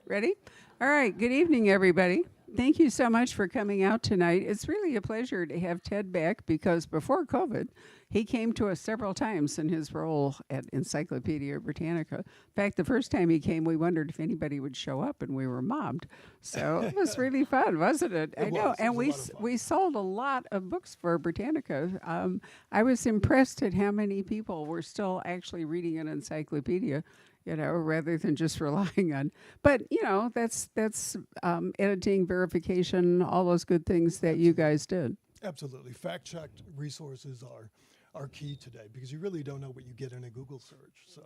Ready? All right. Good evening, everybody. Thank you so much for coming out tonight. It's really a pleasure to have Ted back because before COVID, he came to us several times in his role at Encyclopedia Britannica. In fact, the first time he came, we wondered if anybody would show up, and we were mobbed. So it was really fun, wasn't it? It I know. was. It And was a lot of fun. we sold a lot of books for Britannica. I was impressed at how many people were still actually reading an encyclopedia, rather than just relying on. But that's editing, verification, all those good things that you Absolutely. guys did. Absolutely. Fact-checked resources are key today because you really don't know what you get in a Google search. So,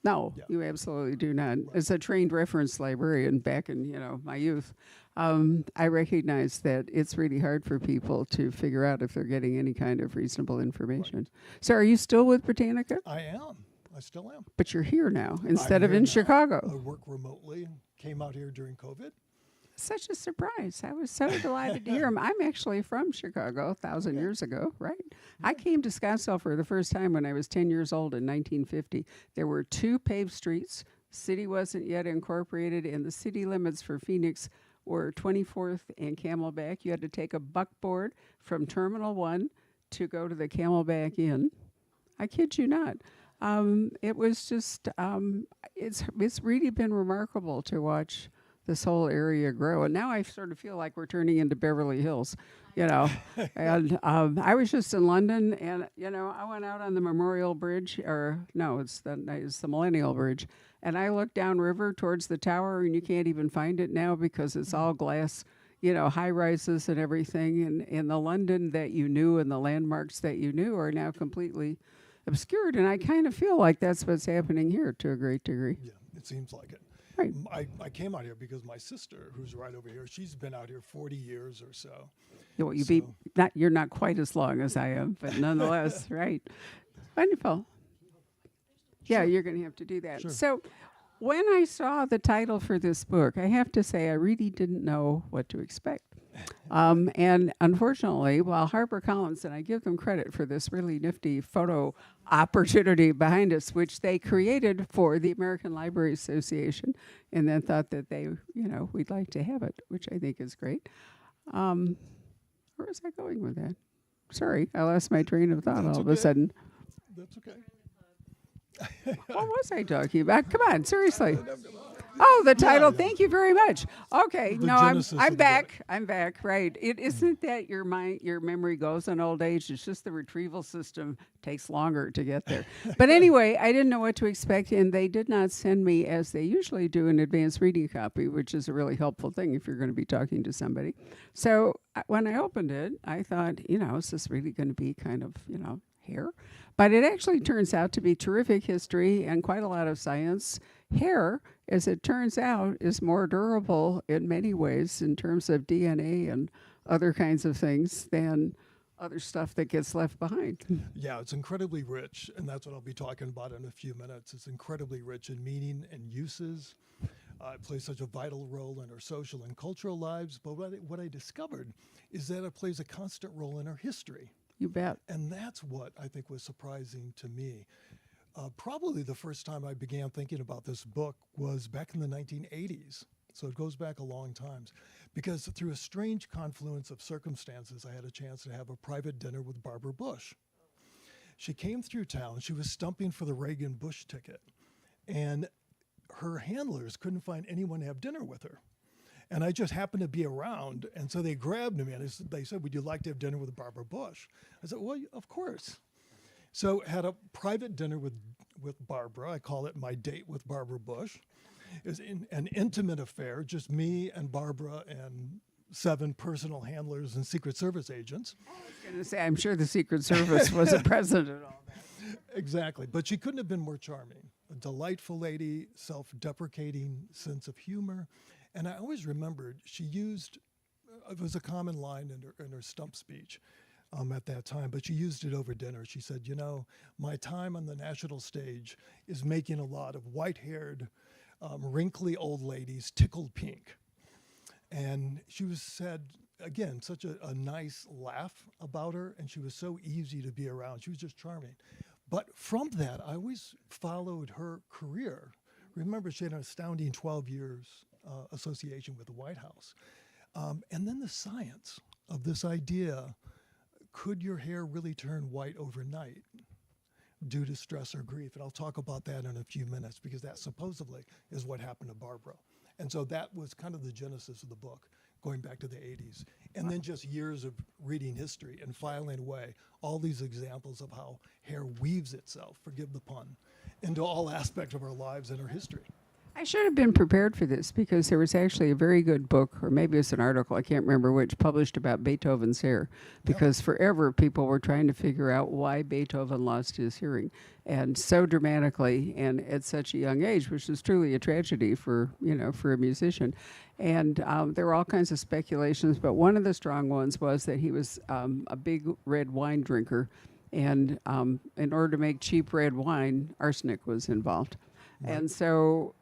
No, yeah, you absolutely do not. right, As a trained reference librarian back in my youth, I recognize that it's really hard for people to figure out if they're getting any kind of reasonable right. information. So, are you still with Britannica? I am. I still am. But you're here now I'm instead of here in now. Chicago. I work remotely. Came out here during COVID. Such a surprise. I was so delighted to hear him. I'm actually from Chicago 1,000 Okay. years ago, right? I Yeah. came to Scottsdale for the first time when I was 10 years old in 1950. There were two paved streets. City wasn't yet incorporated, and the city limits for Phoenix were 24th and Camelback. You had to take a buckboard from Terminal 1 to go to the Camelback Inn. I kid you not. It was just, it's really been remarkable to watch this whole area grow. And now I sort of feel like we're turning into Beverly Hills, you know. And I was just in London, and I went out on the Memorial Bridge, or no, it's the Millennial Bridge, and I looked downriver towards the tower, and you can't even find it now because it's all glass. High rises and everything, and the London that you knew and the landmarks that you knew are now completely obscured. And I kind of feel like that's what's happening here to a great degree. Yeah, it seems like it. Right. I came out here because my sister, who's right over here, she's been out here 40 years or so. Well, So, you're not quite as long as I am, but nonetheless, right. Wonderful. Yeah, sure, you're going to have to do that. sure. So, when I saw the title for this book, I have to say I really didn't know what to expect. And unfortunately, while HarperCollins, and I give them credit for this really nifty photo opportunity behind us, which they created for the American Library Association, and then thought that we'd like to have it, which I think is great. Um, where was I going with that? Sorry, I lost my train of thought That's all of a okay. sudden. That's okay. What was I talking about? Come on, seriously. Oh, the title. yeah. Thank you very much. Okay, The no, I'm genesis of I'm the back. book. I'm back. Right. It isn't that your memory goes in old age. It's just the retrieval system takes longer to get there. But anyway, I didn't know what to expect, and they did not send me, as they usually do, an advanced reading copy, which is a really helpful thing if you're going to be talking to somebody. So when I opened it, I thought, is this really going to be kind of hair? But it actually turns out to be terrific history and quite a lot of science. Hair, as it turns out, is more durable in many ways in terms of DNA and other kinds of things than other stuff that gets left behind. Yeah, it's incredibly rich, and that's what I'll be talking about in a few minutes. It's incredibly rich in meaning and uses. It plays such a vital role in our social and cultural lives. But what I discovered is that it plays a constant role in our history. You bet. And that's what I think was surprising to me. Probably the first time I began thinking about this book was back in the 1980s. So it goes back a long time. Because through a strange confluence of circumstances, I had a chance to have a private dinner with Barbara Bush. She came through town. She was stumping for the Reagan Bush ticket. And her handlers couldn't find anyone to have dinner with her. And I just happened to be around. And so they grabbed me and they said, "Would you like to have dinner with Barbara Bush?" I said, "Well, of course." So had a private dinner with Barbara. I call it my date with Barbara Bush. It was an intimate affair, just me and Barbara and 7 personal handlers and Secret Service agents. I was going to say, I'm sure the Secret Service wasn't present at all. Exactly. But she couldn't have been more charming. A delightful lady, self-deprecating sense of humor. And I always remembered she used, it was a common line in her stump speech at that time, but she used it over dinner. She said, my time on the national stage is making a lot of white-haired, wrinkly old ladies tickled pink. And she was said, again, such a nice laugh about her, and she was so easy to be around. She was just charming. But from that, I always followed her career. Remember, she had an astounding 12 years association with the White House. And then the science of this idea, could your hair really turn white overnight due to stress or grief? And I'll talk about that in a few minutes, because that supposedly is what happened to Barbara. And so that was kind of the genesis of the book, going back to the 80s. And then just years of reading history and filing away all these examples of how hair weaves itself, forgive the pun, into all aspects of our lives and our history. I should have been prepared for this, because there was actually a very good book, or maybe it's an article, I can't remember which, published about Beethoven's hair. Because forever people were trying to figure out why Beethoven lost his hearing, and so dramatically and at such a young age, which is truly a tragedy for, for a musician. And there were all kinds of speculations, but one of the strong ones was that he was a big red wine drinker, and in order to make cheap red wine, arsenic was involved. Right. And so,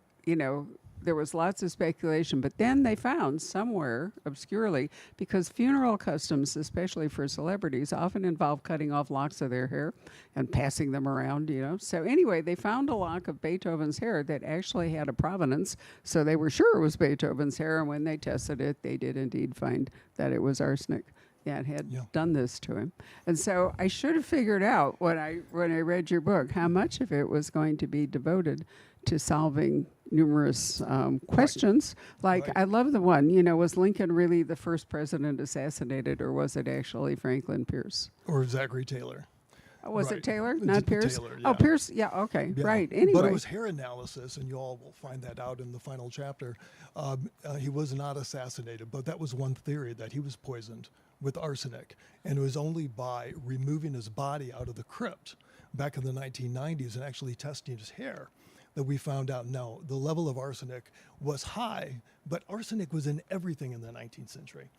there was lots of speculation, but then they found somewhere, obscurely, because funeral customs, especially for celebrities, often involve cutting off locks of their hair and passing them around, So anyway, they found a lock of Beethoven's hair that actually had a provenance, so they were sure it was Beethoven's hair, and when they tested it, they did indeed find that it was arsenic that had done this to him. And so I should have figured out when I read your book how much of it was going to be devoted to solving numerous questions. Like, I love the one, was Lincoln really the first president assassinated, or was it actually Franklin Pierce? Or Zachary Taylor. Was it Taylor, not Pierce? Taylor, Oh, Pierce, okay, right. Anyway. But it was hair analysis, and you all will find that out in the final chapter. He was not assassinated, but that was one theory, that he was poisoned with arsenic. And it was only by removing his body out of the crypt back in the 1990s and actually testing his hair that we found out, no, the level of arsenic was high, but arsenic was in everything in the 19th century.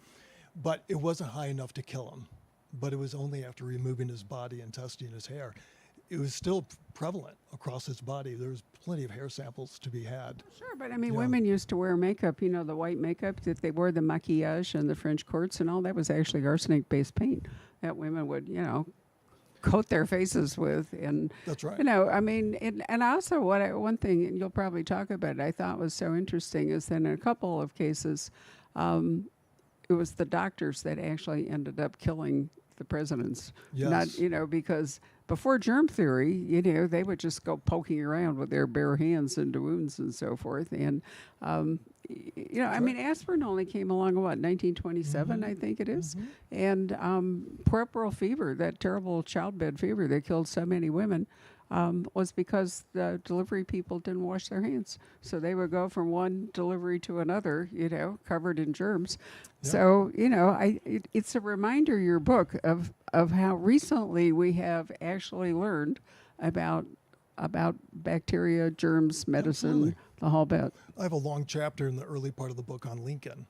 But it wasn't high enough to kill him. But it was only after removing his body and testing his hair. It was still prevalent across his body. There was plenty of hair samples to be had. Sure, but women used to wear makeup, the white makeup that they wore, the maquillage and the French courts and all, that was actually arsenic-based paint that women would, coat their faces with. And that's right. And also one thing, and you'll probably talk about it, I thought was so interesting, is that in a couple of cases, it was the doctors that actually ended up killing the presidents. Yes. Not, because before germ theory, they would just go poking around with their bare hands into wounds and so forth. And, aspirin only came along, 1927, I think it is. And puerperal fever, that terrible childbed fever that killed so many women, was because the delivery people didn't wash their hands. So they would go from one delivery to another, covered in germs. Yeah. So, it's a reminder, your book, of how recently we have actually learned about bacteria, germs, medicine, Absolutely. The whole bit. I have a long chapter in the early part of the book on Lincoln.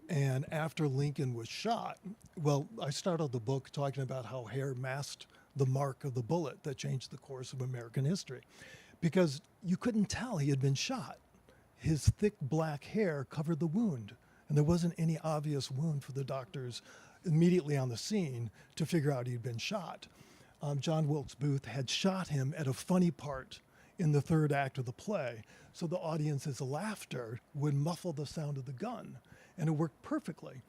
And after Lincoln was shot, I started the book talking about how hair masked the mark of the bullet that changed the course of American history, because you couldn't tell he had been shot. His thick black hair covered the wound, and there wasn't any obvious wound for the doctors immediately on the scene to figure out he'd been shot. John Wilkes Booth had shot him at a funny part in the third act of the play, so the audience's laughter would muffle the sound of the gun, and it worked perfectly.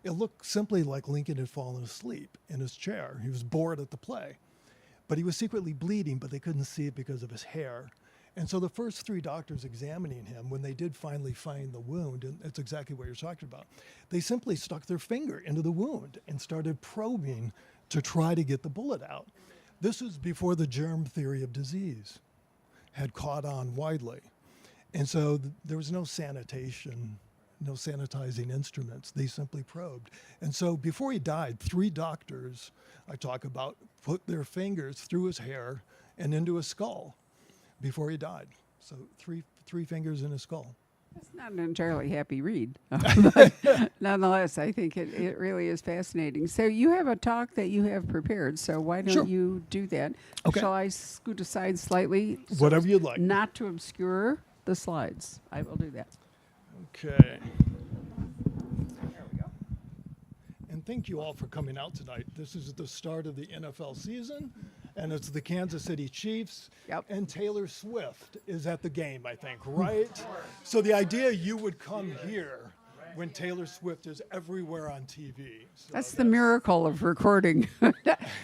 It looked simply like Lincoln had fallen asleep in his chair. He was bored at the play. But he was secretly bleeding, but they couldn't see it because of his hair. And so the first three doctors examining him, when they did finally find the wound, and it's exactly what you're talking about, they simply stuck their finger into the wound and started probing to try to get the bullet out. This was before the germ theory of disease had caught on widely. And so there was no sanitation, no sanitizing instruments. They simply probed. And so before he died, three doctors, I talk about, put their fingers through his hair and into his skull before he died. So three fingers in his skull. It's not an entirely happy read. But nonetheless, I think it really is fascinating. So you have a talk that you have prepared, so why don't you do that? Okay. Shall I scoot aside slightly? Whatever you'd like. Not to obscure the slides. I will do that. Okay. There we go. And thank you all for coming out tonight. This is the start of the NFL season, and it's the Kansas City Chiefs. Yep. And Taylor Swift is at the game, I think, right? So the idea you would come here when Taylor Swift is everywhere on TV. So That's the miracle of recording.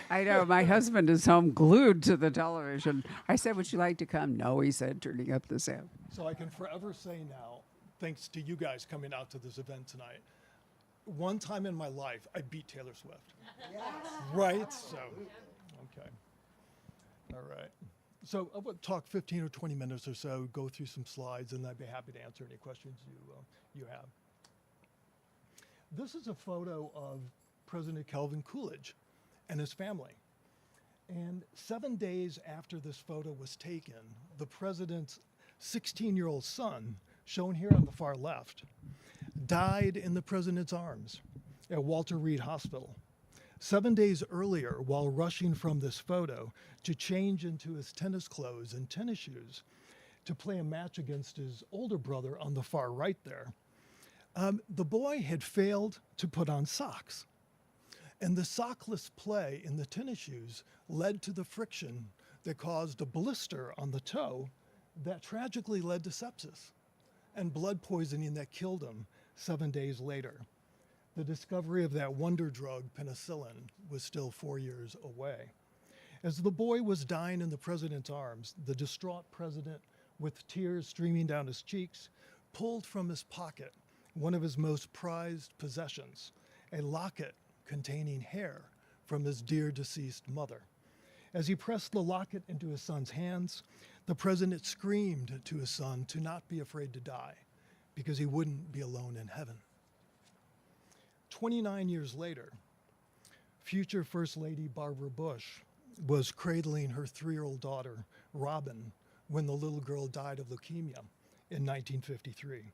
I know, my husband is home glued to the television. I said, would you like to come? No, he said, turning up the sound. So I can forever say now, thanks to you guys coming out to this event tonight, one time in my life, I beat Taylor Swift. Yes. Right? So, okay. All right. So I would talk 15 or 20 minutes or so, go through some slides, and I'd be happy to answer any questions you have. This is a photo of President Calvin Coolidge and his family. And 7 days after this photo was taken, the president's 16-year-old son, shown here on the far left, died in the president's arms at Walter Reed Hospital. 7 days earlier, while rushing from this photo to change into his tennis clothes and tennis shoes to play a match against his older brother on the far right there, the boy had failed to put on socks. And the sockless play in the tennis shoes led to the friction that caused a blister on the toe that tragically led to sepsis and blood poisoning that killed him 7 days later. The discovery of that wonder drug, penicillin, was still 4 years away. As the boy was dying in the president's arms, the distraught president, with tears streaming down his cheeks, pulled from his pocket one of his most prized possessions, a locket containing hair from his dear deceased mother. As he pressed the locket into his son's hands, the president screamed to his son to not be afraid to die, because he wouldn't be alone in heaven. 29 years later, future First Lady Barbara Bush was cradling her 3-year-old daughter, Robin, when the little girl died of leukemia in 1953.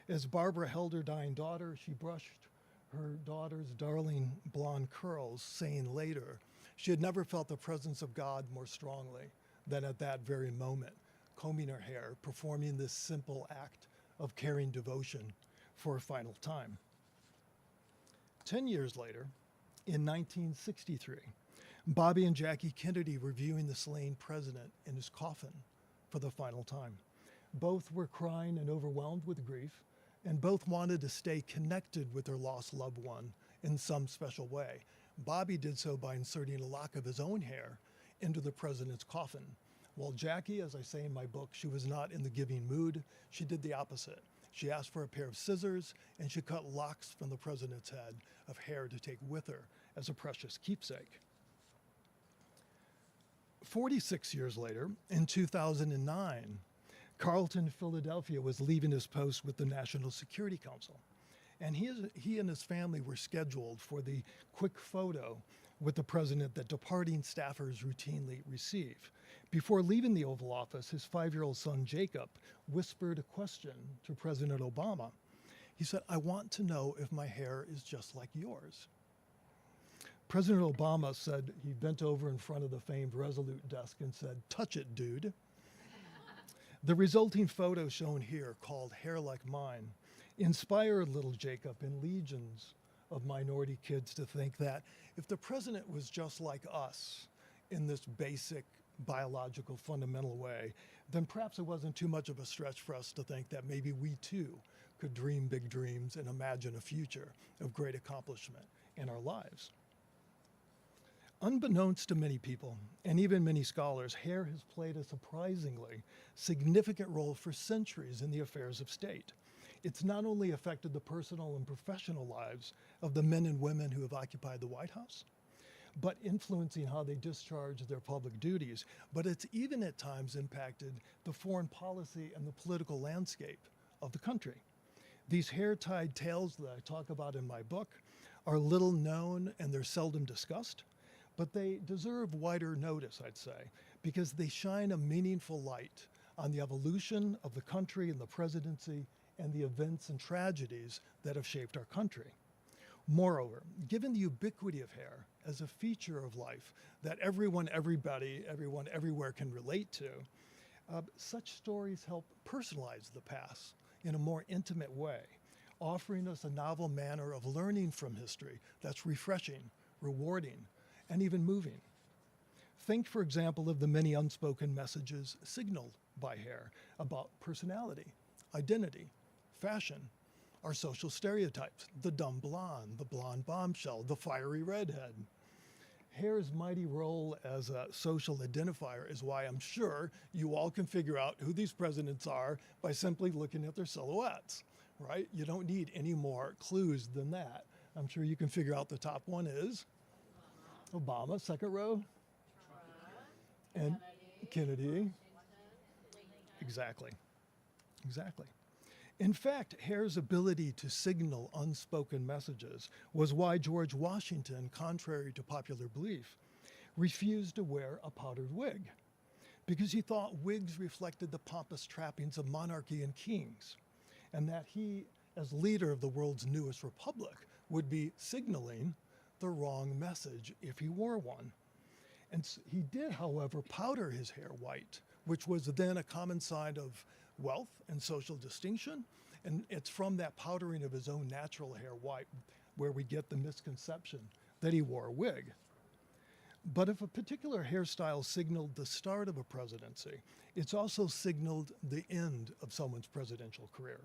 As Barbara held her dying daughter, she brushed her daughter's darling blonde curls, saying later she had never felt the presence of God more strongly than at that very moment, combing her hair, performing this simple act of caring devotion for a final time. 10 years later, in 1963, Bobby and Jackie Kennedy were viewing the slain president in his coffin for the final time. Both were crying and overwhelmed with grief, and both wanted to stay connected with their lost loved one in some special way. Bobby did so by inserting a lock of his own hair into the president's coffin, while Jackie, as I say in my book, she was not in the giving mood. She did the opposite. She asked for a pair of scissors, and she cut locks from the president's head of hair to take with her as a precious keepsake. 46 years later, in 2009, Carlton, Philadelphia was leaving his post with the National Security Council. And he and his family were scheduled for the quick photo with the president that departing staffers routinely receive. Before leaving the Oval Office, his 5-year-old son, Jacob, whispered a question to President Obama. He said, "I want to know if my hair is just like yours." President Obama said, he bent over in front of the famed Resolute desk and said, "Touch it, dude." The resulting photo shown here, called Hair Like Mine, inspired little Jacob and legions of minority kids to think that if the president was just like us in this basic biological fundamental way, then perhaps it wasn't too much of a stretch for us to think that maybe we too could dream big dreams and imagine a future of great accomplishment in our lives. Unbeknownst to many people, and even many scholars, hair has played a surprisingly significant role for centuries in the affairs of state. It's not only affected the personal and professional lives of the men and women who have occupied the White House, but influencing how they discharge their public duties, but it's even at times impacted the foreign policy and the political landscape of the country. These hair-tied tales that I talk about in my book are little known and they're seldom discussed, but they deserve wider notice, I'd say, because they shine a meaningful light on the evolution of the country and the presidency and the events and tragedies that have shaped our country. Moreover, given the ubiquity of hair as a feature of life that everyone, everybody, everyone, everywhere can relate to, such stories help personalize the past in a more intimate way, offering us a novel manner of learning from history that's refreshing, rewarding, and even moving. Think, for example, of the many unspoken messages signaled by hair about personality, identity, fashion, our social stereotypes, the dumb blonde, the blonde bombshell, the fiery redhead. Hair's mighty role as a social identifier is why I'm sure you all can figure out who these presidents are by simply looking at their silhouettes, right? You don't need any more clues than that. I'm sure you can figure out the top one is Obama, second row, and Kennedy. Exactly. Exactly. In fact, hair's ability to signal unspoken messages was why George Washington, contrary to popular belief, refused to wear a powdered wig, because he thought wigs reflected the pompous trappings of monarchy and kings, and that he, as leader of the world's newest republic, would be signaling the wrong message if he wore one. And he did, however, powder his hair white, which was then a common sign of wealth and social distinction. And it's from that powdering of his own natural hair white where we get the misconception that he wore a wig. But if a particular hairstyle signaled the start of a presidency, it's also signaled the end of someone's presidential career.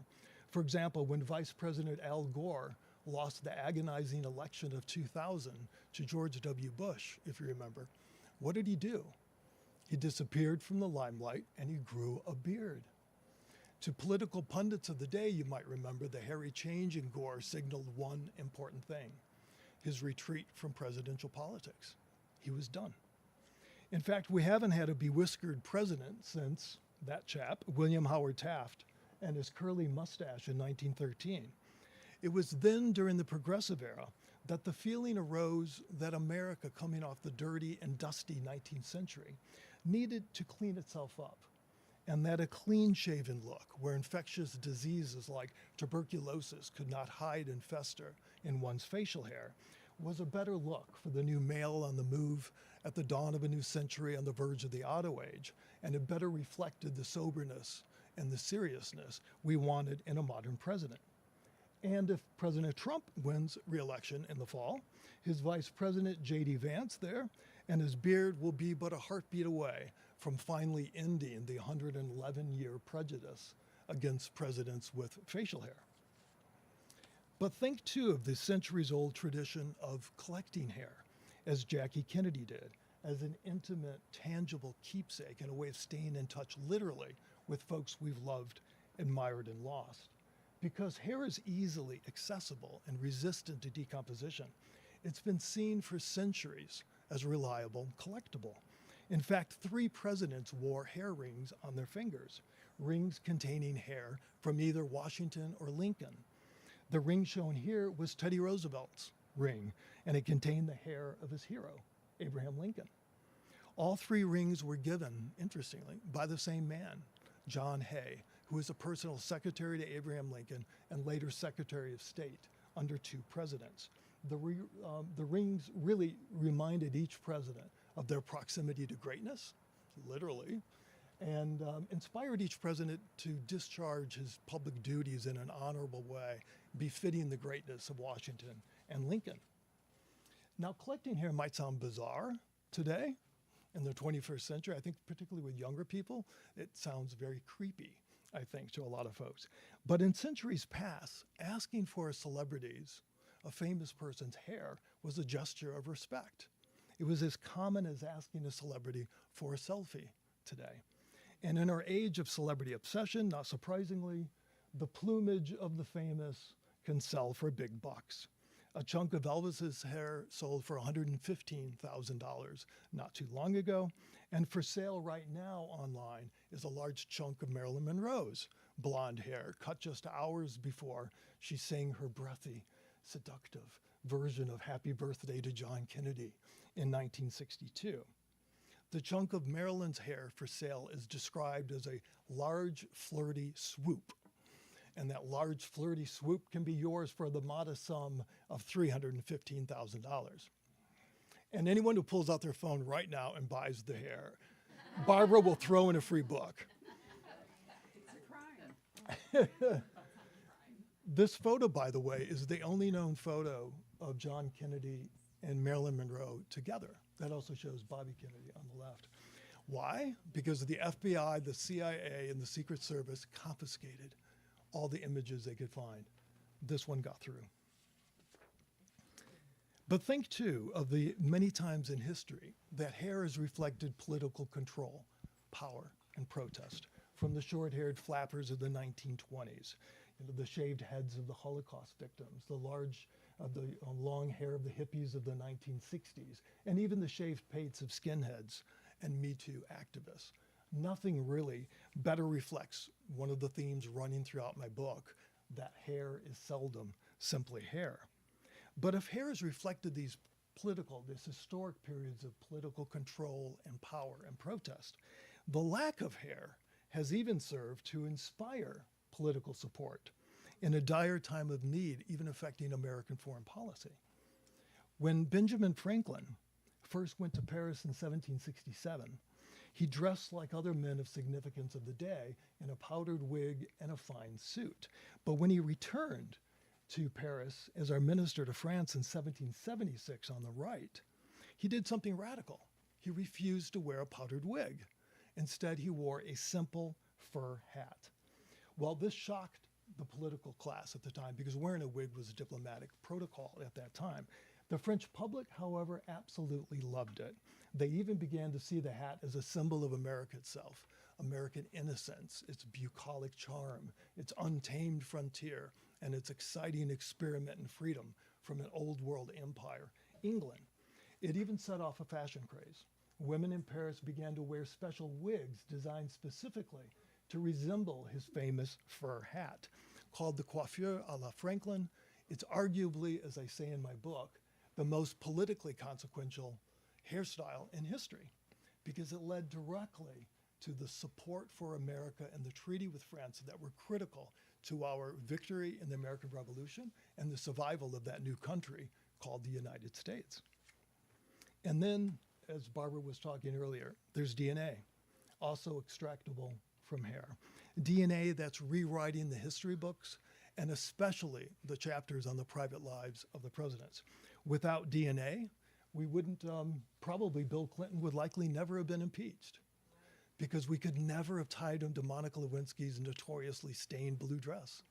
For example, when Vice President Al Gore lost the agonizing election of 2000 to George W. Bush, if you remember, what did he do? He disappeared from the limelight and he grew a beard. To political pundits of the day, you might remember the hairy change in Gore signaled one important thing: his retreat from presidential politics. He was done. In fact, we haven't had a bewhiskered president since that chap, William Howard Taft, and his curly mustache in 1913. It was then, during the Progressive Era, that the feeling arose that America, coming off the dirty and dusty 19th century, needed to clean itself up, and that a clean-shaven look, where infectious diseases like tuberculosis could not hide and fester in one's facial hair, was a better look for the new male on the move at the dawn of a new century on the verge of the auto age, and it better reflected the soberness and the seriousness we wanted in a modern president. And if President Trump wins re-election in the fall, his Vice President J.D. Vance there, and his beard will be but a heartbeat away from finally ending the 111-year prejudice against presidents with facial hair. But think too of the centuries-old tradition of collecting hair, as Jackie Kennedy did, as an intimate, tangible keepsake and a way of staying in touch literally with folks we've loved, admired, and lost. Because hair is easily accessible and resistant to decomposition, it's been seen for centuries as reliable and collectible. In fact, 3 presidents wore hair rings on their fingers, rings containing hair from either Washington or Lincoln. The ring shown here was Teddy Roosevelt's ring, and it contained the hair of his hero, Abraham Lincoln. All 3 rings were given, interestingly, by the same man, John Hay, who was a personal secretary to Abraham Lincoln and later Secretary of State under 2 presidents. The rings really reminded each president of their proximity to greatness, literally, and inspired each president to discharge his public duties in an honorable way, befitting the greatness of Washington and Lincoln. Now, collecting hair might sound bizarre today in the 21st century. I think particularly with younger people, it sounds very creepy, I think, to a lot of folks. But in centuries past, asking for a celebrity's, a famous person's hair, was a gesture of respect. It was as common as asking a celebrity for a selfie today. And in our age of celebrity obsession, not surprisingly, the plumage of the famous can sell for big bucks. A chunk of Elvis's hair sold for $115,000 not too long ago, and for sale right now online is a large chunk of Marilyn Monroe's blonde hair, cut just hours before she sang her breathy, seductive version of Happy Birthday to John Kennedy in 1962. The chunk of Marilyn's hair for sale is described as a large, flirty swoop. And that large, flirty swoop can be yours for the modest sum of $315,000. And anyone who pulls out their phone right now and buys the hair, Barbara will throw in a free book. This photo, by the way, is the only known photo of John Kennedy and Marilyn Monroe together. That also shows Bobby Kennedy on the left. Why? Because the FBI, the CIA, and the Secret Service confiscated all the images they could find. This one got through. But think, too, of the many times in history that hair has reflected political control, power, and protest. From the short-haired flappers of the 1920s, the shaved heads of the Holocaust victims, the long hair of the hippies of the 1960s, and even the shaved pates of skinheads and Me Too activists. Nothing really better reflects one of the themes running throughout my book, that hair is seldom simply hair. But if hair has reflected these historic periods of political control and power and protest, the lack of hair has even served to inspire political support in a dire time of need, even affecting American foreign policy. When Benjamin Franklin first went to Paris in 1767, he dressed like other men of significance of the day in a powdered wig and a fine suit. But when he returned to Paris as our minister to France in 1776 on the right, he did something radical. He refused to wear a powdered wig. Instead, he wore a simple fur hat. Well, this shocked the political class at the time because wearing a wig was a diplomatic protocol at that time. The French public, however, absolutely loved it. They even began to see the hat as a symbol of America itself, American innocence, its bucolic charm, its untamed frontier, and its exciting experiment in freedom from an old world empire, England. It even set off a fashion craze. Women in Paris began to wear special wigs designed specifically to resemble his famous fur hat. Called the coiffure à la Franklin, it's arguably, as I say in my book, the most politically consequential hairstyle in history because it led directly to the support for America and the treaty with France that were critical to our victory in the American Revolution and the survival of that new country called the United States. And then, as Barbara was talking earlier, there's DNA, also extractable from hair. DNA that's rewriting the history books and especially the chapters on the private lives of the presidents. Without DNA, we wouldn't, probably Bill Clinton would likely never have been impeached because we could never have tied him to Monica Lewinsky's notoriously stained blue dress.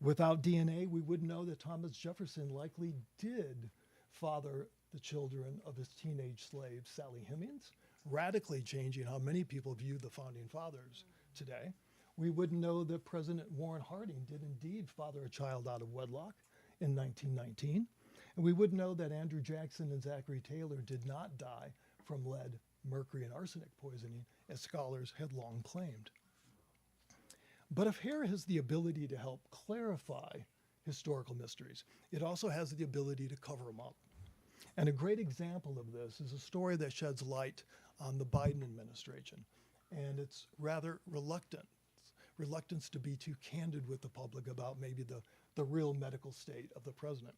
Without DNA, we wouldn't know that Thomas Jefferson likely did father the children of his teenage slave, Sally Hemings, radically changing how many people view the founding fathers today. We wouldn't know that President Warren Harding did indeed father a child out of wedlock in 1919. And we wouldn't know that Andrew Jackson and Zachary Taylor did not die from lead, mercury, and arsenic poisoning, as scholars had long claimed. But if hair has the ability to help clarify historical mysteries, it also has the ability to cover them up. And a great example of this is a story that sheds light on the Biden administration and its rather reluctance to be too candid with the public about maybe the real medical state of the president.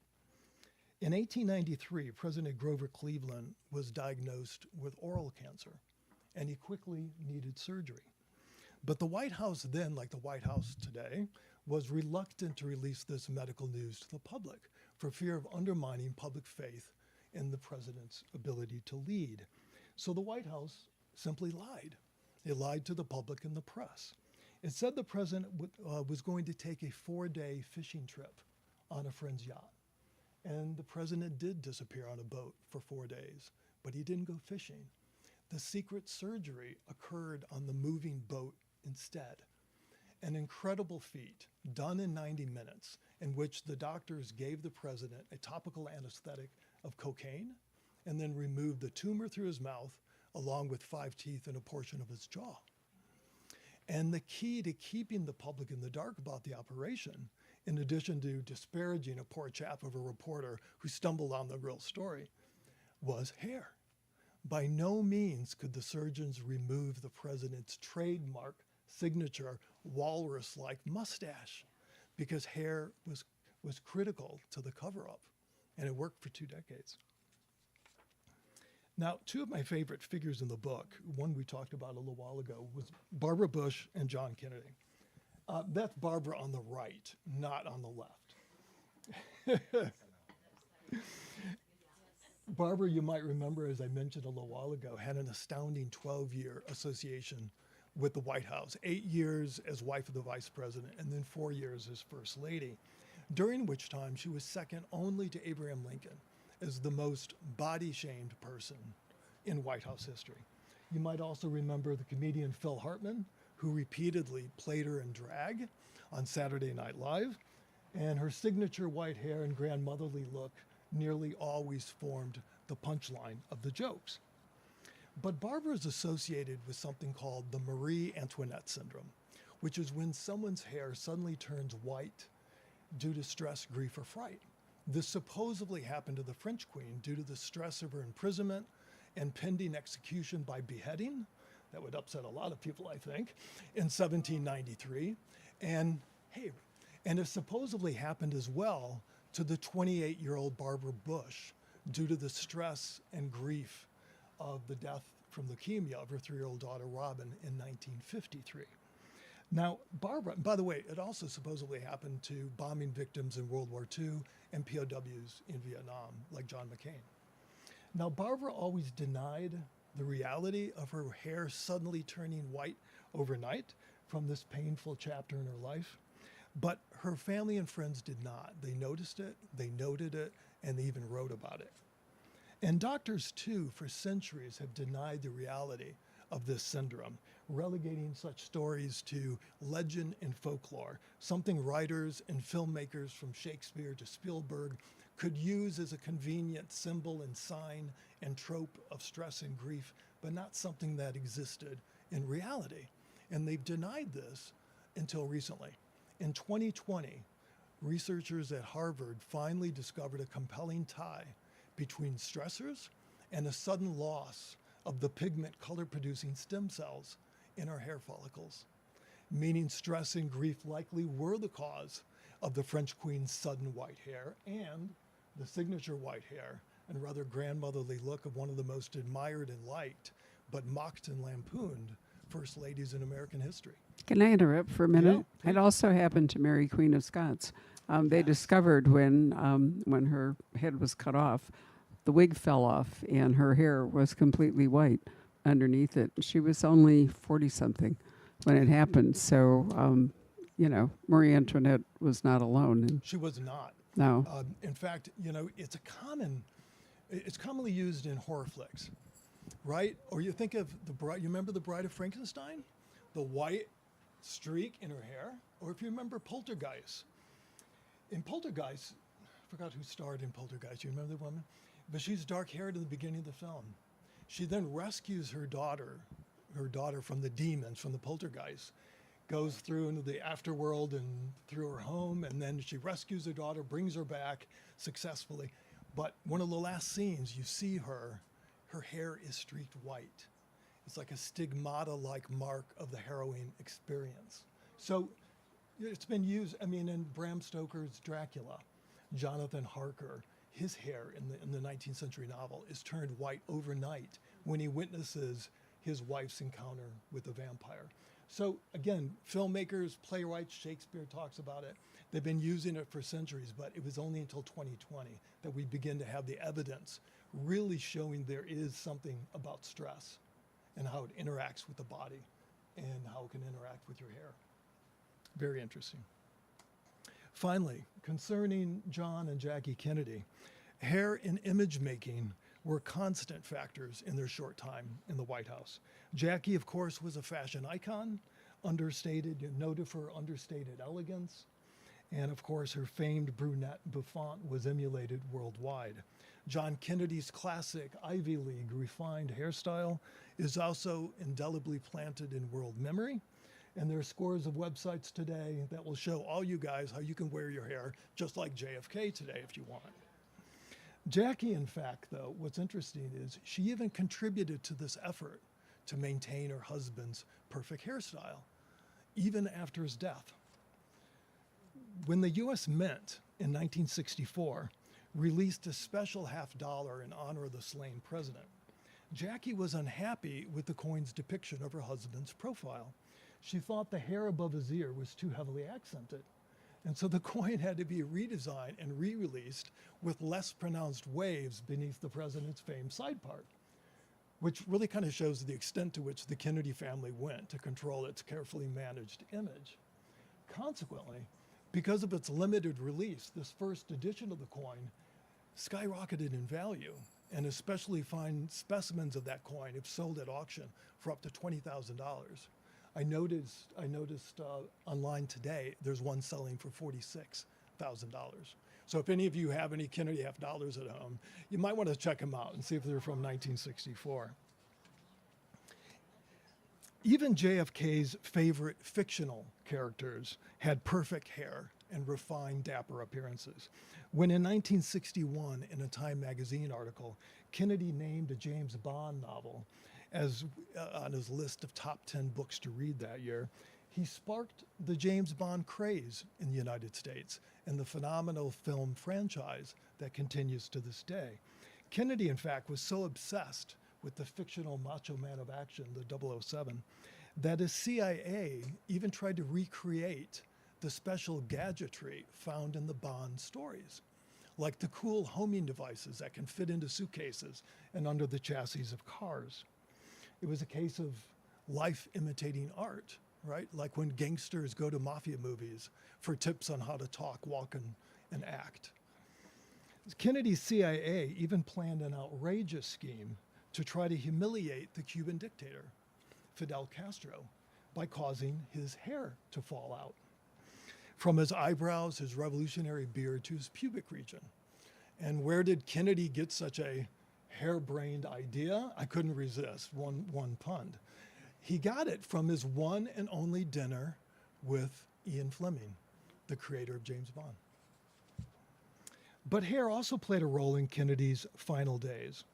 In 1893, President Grover Cleveland was diagnosed with oral cancer, and he quickly needed surgery. But the White House then, like the White House today, was reluctant to release this medical news to the public for fear of undermining public faith in the president's ability to lead. So the White House simply lied. It lied to the public and the press. It said the president was going to take a 4-day fishing trip on a friend's yacht. And the president did disappear on a boat for 4 days, but he didn't go fishing. The secret surgery occurred on the moving boat instead. An incredible feat done in 90 minutes in which the doctors gave the president a topical anesthetic of cocaine and then removed the tumor through his mouth along with 5 teeth and a portion of his jaw. And the key to keeping the public in the dark about the operation, in addition to disparaging a poor chap of a reporter who stumbled on the real story, was hair. By no means could the surgeons remove the president's trademark signature walrus-like mustache because hair was critical to the cover-up, and it worked for 2 decades. Now, 2 of my favorite figures in the book, one we talked about a little while ago, was Barbara Bush and John Kennedy. That's Barbara on the right, not on the left. Barbara, you might remember, as I mentioned a little while ago, had an astounding 12-year association with the White House, 8 years as wife of the vice president, and then 4 years as first lady, during which time she was second only to Abraham Lincoln as the most body-shamed person in White House history. You might also remember the comedian Phil Hartman, who repeatedly played her in drag on Saturday Night Live, and her signature white hair and grandmotherly look nearly always formed the punchline of the jokes. But Barbara is associated with something called the Marie Antoinette syndrome, which is when someone's hair suddenly turns white due to stress, grief, or fright. This supposedly happened to the French queen due to the stress of her imprisonment and pending execution by beheading. That would upset a lot of people, I think, in 1793. And it supposedly happened as well to the 28-year-old Barbara Bush due to the stress and grief of the death from leukemia of her 3-year-old daughter Robin in 1953. Now, Barbara, by the way, it also supposedly happened to bombing victims in World War II and POWs in Vietnam, like John McCain. Now, Barbara always denied the reality of her hair suddenly turning white overnight from this painful chapter in her life. But her family and friends did not. They noticed it, they noted it, and they even wrote about it. And doctors, too, for centuries have denied the reality of this syndrome, relegating such stories to legend and folklore, something writers and filmmakers from Shakespeare to Spielberg could use as a convenient symbol and sign and trope of stress and grief, but not something that existed in reality. And they've denied this until recently. In 2020, researchers at Harvard finally discovered a compelling tie between stressors and a sudden loss of the pigment color-producing stem cells in our hair follicles, meaning stress and grief likely were the cause of the French queen's sudden white hair and the signature white hair and rather grandmotherly look of one of the most admired and liked, but mocked and lampooned first ladies in American history. Can I interrupt for a minute? Yeah, It also happened to Mary Queen of Scots. They discovered when her head was cut off, the wig fell off and her hair was completely white underneath it. She was only 40-something when it happened. So, Marie Antoinette was not alone. And She was not. no. In fact, it's commonly used in horror flicks, right? Or you think of the bride. You remember the Bride of Frankenstein, the white streak in her hair, or if you remember Poltergeist. In Poltergeist, I forgot who starred in Poltergeist. You remember the woman? But she's dark-haired in the beginning of the film. She then rescues her daughter from the demons, from the poltergeist, goes through into the afterworld and through her home, and then she rescues her daughter, brings her back successfully. But one of the last scenes, you see her hair is streaked white. It's like a stigmata-like mark of the harrowing experience. So it's been used, in Bram Stoker's Dracula, Jonathan Harker, his hair in the 19th century novel is turned white overnight when he witnesses his wife's encounter with a vampire. So again, filmmakers, playwrights, Shakespeare talks about it. They've been using it for centuries, but it was only until 2020 that we begin to have the evidence really showing there is something about stress and how it interacts with the body and how it can interact with your hair. Very interesting. Finally, concerning John and Jackie Kennedy, hair and image making were constant factors in their short time in the White House. Jackie, of course, was a fashion icon, noted for her understated elegance. And of course, her famed brunette bouffant was emulated worldwide. John Kennedy's classic Ivy League refined hairstyle is also indelibly planted in world memory. And there are scores of websites today that will show all you guys how you can wear your hair just like JFK today if you want. Jackie, in fact, though, what's interesting is she even contributed to this effort to maintain her husband's perfect hairstyle, even after his death. When the U.S. Mint in 1964 released a special $50 in honor of the slain president, Jackie was unhappy with the coin's depiction of her husband's profile. She thought the hair above his ear was too heavily accented. And so the coin had to be redesigned and re-released with less pronounced waves beneath the president's famed side part, which really kind of shows the extent to which the Kennedy family went to control its carefully managed image. Consequently, because of its limited release, this first edition of the coin skyrocketed in value, and especially fine specimens of that coin have sold at auction for up to $20,000. I noticed online today there's one selling for $46,000. So if any of you have any Kennedy half dollars at home, you might want to check them out and see if they're from 1964. Even JFK's favorite fictional characters had perfect hair and refined, dapper appearances. When in 1961, in a Time magazine article, Kennedy named a James Bond novel as on his list of top 10 books to read that year, he sparked the James Bond craze in the United States and the phenomenal film franchise that continues to this day. Kennedy, in fact, was so obsessed with the fictional macho man of action, the 007, that his CIA even tried to recreate the special gadgetry found in the Bond stories, like the cool homing devices that can fit into suitcases and under the chassis of cars. It was a case of life imitating art, right? Like when gangsters go to mafia movies for tips on how to talk, walk, and act. Kennedy's CIA even planned an outrageous scheme to try to humiliate the Cuban dictator, Fidel Castro, by causing his hair to fall out. From his eyebrows, his revolutionary beard, to his pubic region. And where did Kennedy get such a harebrained idea? I couldn't resist one pun. He got it from his one and only dinner with Ian Fleming, the creator of James Bond. But hair also played a role in Kennedy's final days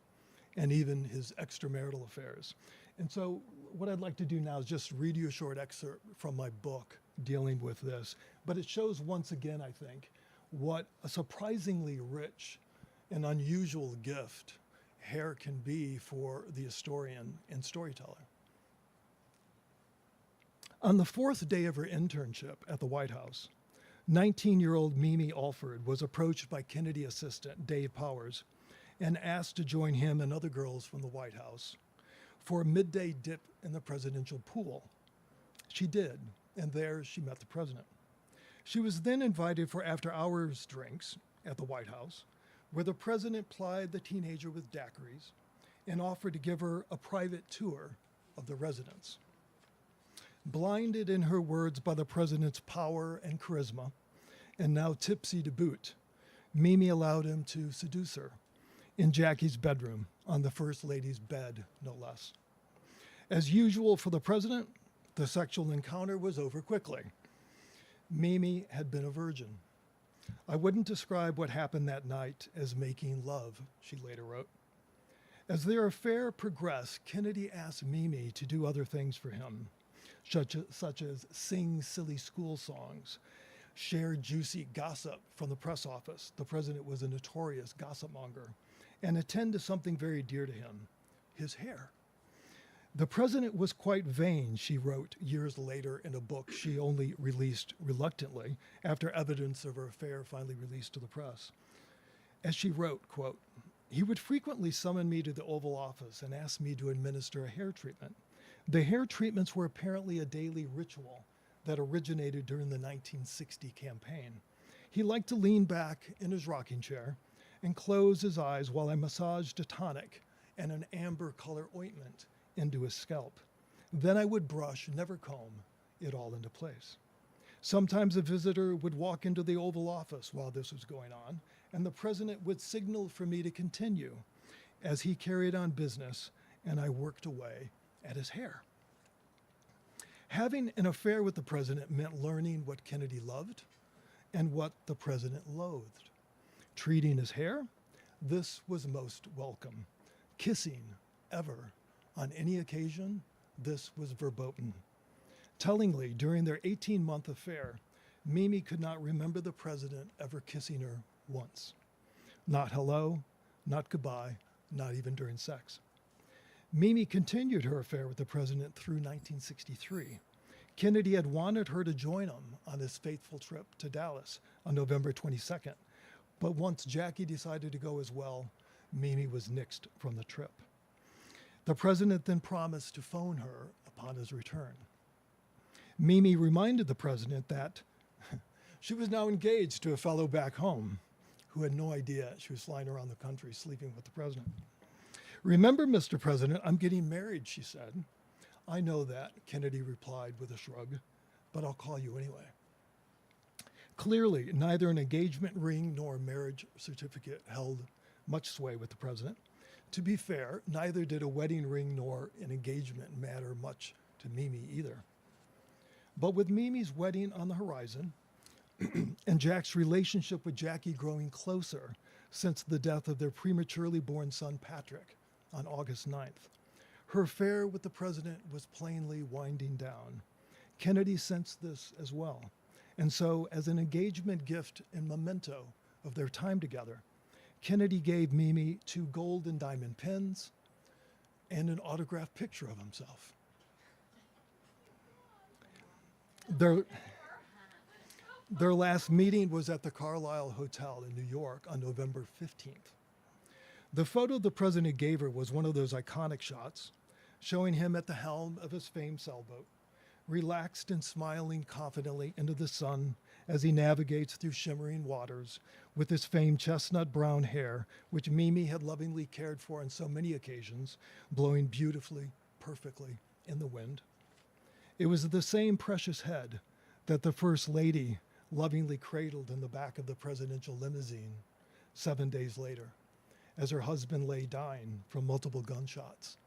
and even his extramarital affairs. And so what I'd like to do now is just read you a short excerpt from my book dealing with this. But it shows once again, I think, what a surprisingly rich and unusual gift hair can be for the historian and storyteller. On the fourth day of her internship at the White House, 19-year-old Mimi Alford was approached by Kennedy assistant Dave Powers and asked to join him and other girls from the White House for a midday dip in the presidential pool. She did, and there she met the president. She was then invited for after-hours drinks at the White House, where the president plied the teenager with daiquiris and offered to give her a private tour of the residence. Blinded, in her words, by the president's power and charisma, and now tipsy to boot, Mimi allowed him to seduce her in Jackie's bedroom, on the First Lady's bed, no less. As usual for the president, the sexual encounter was over quickly. Mimi had been a virgin. I wouldn't describe what happened that night as making love, she later wrote. As their affair progressed, Kennedy asked Mimi to do other things for him, such as sing silly school songs, share juicy gossip from the press office. The president was a notorious gossip monger, and attend to something very dear to him, his hair. The president was quite vain, she wrote years later in a book she only released reluctantly after evidence of her affair finally released to the press. As she wrote, quote, "He would frequently summon me to the Oval Office and ask me to administer a hair treatment. The hair treatments were apparently a daily ritual that originated during the 1960 campaign. He liked to lean back in his rocking chair and close his eyes while I massaged a tonic and an amber color ointment into his scalp. Then I would brush, never comb, it all into place. Sometimes a visitor would walk into the Oval Office while this was going on, and the president would signal for me to continue as he carried on business and I worked away at his hair." Having an affair with the president meant learning what Kennedy loved and what the president loathed. Treating his hair, this was most welcome. Kissing, ever, on any occasion, this was verboten. Tellingly, during their 18-month affair, Mimi could not remember the president ever kissing her once. Not hello, not goodbye, not even during sex. Mimi continued her affair with the president through 1963. Kennedy had wanted her to join him on his fateful trip to Dallas on November 22nd. But once Jackie decided to go as well, Mimi was nixed from the trip. The president then promised to phone her upon his return. Mimi reminded the president that she was now engaged to a fellow back home who had no idea she was flying around the country sleeping with the president. "Remember, Mr. President, I'm getting married," she said. "I know that," Kennedy replied with a shrug, "but I'll call you anyway." Clearly, neither an engagement ring nor a marriage certificate held much sway with the president. To be fair, neither did a wedding ring nor an engagement matter much to Mimi either. But with Mimi's wedding on the horizon and Jack's relationship with Jackie growing closer since the death of their prematurely born son Patrick on August 9th, her affair with the president was plainly winding down. Kennedy sensed this as well. And so, as an engagement gift and memento of their time together, Kennedy gave Mimi 2 gold and diamond pins and an autographed picture of himself. Their last meeting was at the Carlisle Hotel in New York on November 15th. The photo the president gave her was one of those iconic shots showing him at the helm of his famed sailboat, relaxed and smiling confidently into the sun as he navigates through shimmering waters with his famed chestnut brown hair, which Mimi had lovingly cared for on so many occasions, blowing beautifully, perfectly in the wind. It was the same precious head that the First Lady lovingly cradled in the back of the presidential limousine 7 days later, as her husband lay dying from multiple gunshots,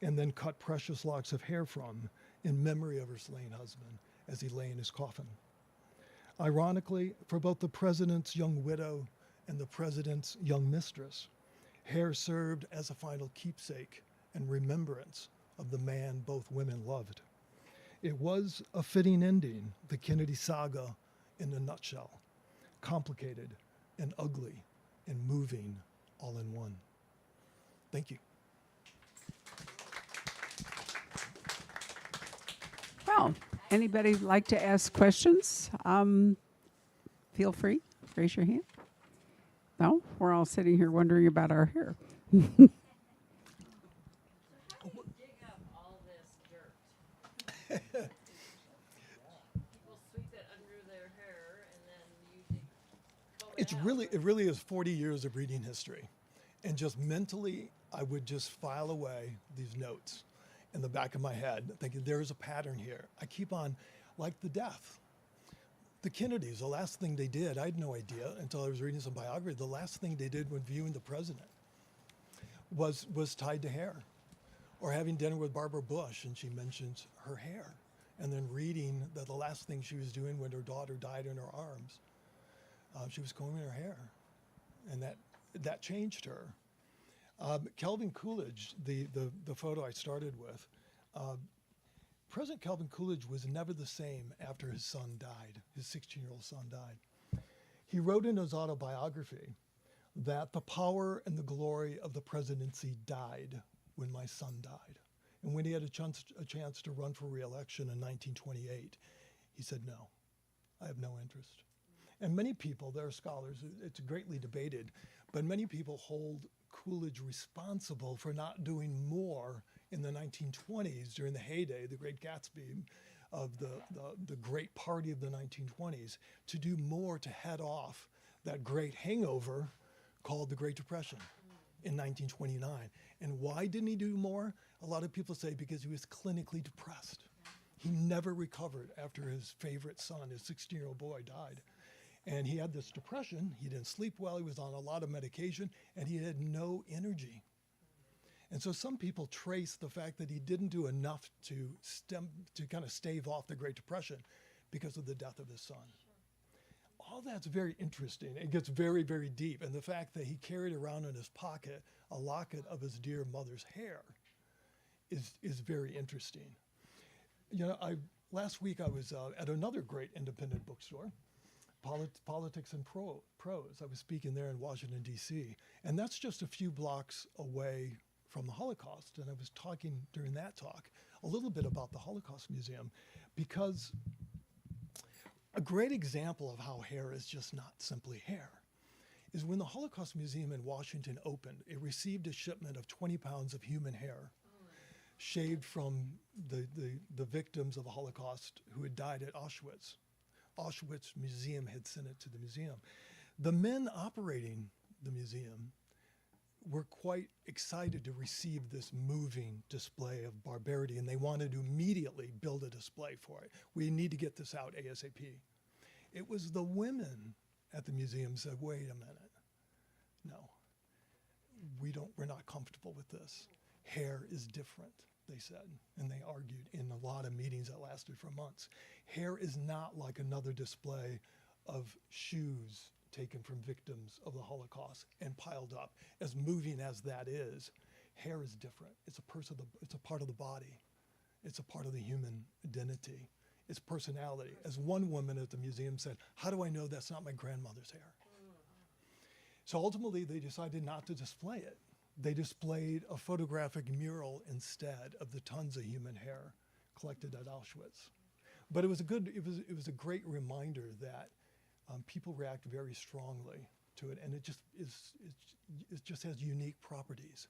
and then cut precious locks of hair from in memory of her slain husband as he lay in his coffin. Ironically, for both the president's young widow and the president's young mistress, hair served as a final keepsake and remembrance of the man both women loved. It was a fitting ending, the Kennedy saga in a nutshell, complicated and ugly and moving all in one. Thank you. Well, anybody like to ask questions? Feel free. Raise your hand. No? We're all sitting here wondering about our hair. Dig up all this dirt. People sweep it under their hair, and then you comb it out. It really is 40 years of reading history. And just mentally, I would just file away these notes in the back of my head, thinking there's a pattern here. I keep on, like the death. The Kennedys, the last thing they did, I had no idea until I was reading some biography, the last thing they did when viewing the president was tied to hair. Or having dinner with Barbara Bush, and she mentions her hair. And then reading that the last thing she was doing when her daughter died in her arms, she was combing her hair. And that changed her. Calvin Coolidge, the photo I started with, President Calvin Coolidge was never the same after his son died, his 16-year-old son died. He wrote in his autobiography that the power and the glory of the presidency died when my son died. And when he had a chance to run for re-election in 1928, he said, "No, I have no interest." And many people, there are scholars, it's greatly debated, but many people hold Coolidge responsible for not doing more in the 1920s during the heyday, the Great Gatsby of the great party of the 1920s, to do more to head off that great hangover called the Great Depression in 1929. And why didn't he do more? A lot of people say because he was clinically depressed. He never recovered after his favorite son, his 16-year-old boy, died. And he had this depression. He didn't sleep well. He was on a lot of medication, and he had no energy. And so some people trace the fact that he didn't do enough to kind of stave off the Great Depression because of the death of his son. All that's very interesting. It gets very, very deep. And the fact that he carried around in his pocket a locket of his dear mother's hair is very interesting. You know, last week I was at another great independent bookstore, Politics and Prose. I was speaking there in Washington, D.C., and that's just a few blocks away from the Holocaust. And I was talking during that talk a little bit about the Holocaust Museum, because a great example of how hair is just not simply hair is when the Holocaust Museum in Washington opened, it received a shipment of 20 pounds of human hair shaved from the victims of the Holocaust who had died at Auschwitz. Auschwitz Museum had sent it to the museum. The men operating the museum were quite excited to receive this moving display of barbarity, and they wanted to immediately build a display for it. We need to get this out ASAP. It was the women at the museum said, wait a minute, no, we're not comfortable with this. Hair is different, they said, and they argued in a lot of meetings that lasted for months. Hair is not like another display of shoes taken from victims of the Holocaust and piled up. As moving as that is, hair is different. It's a part of the body. It's a part of the human identity. It's personality. As one woman at the museum said, how do I know that's not my grandmother's hair? So ultimately, they decided not to display it. They displayed a photographic mural instead of the tons of human hair collected at Auschwitz. But it was a great reminder that people react very strongly to it, and it just has unique properties.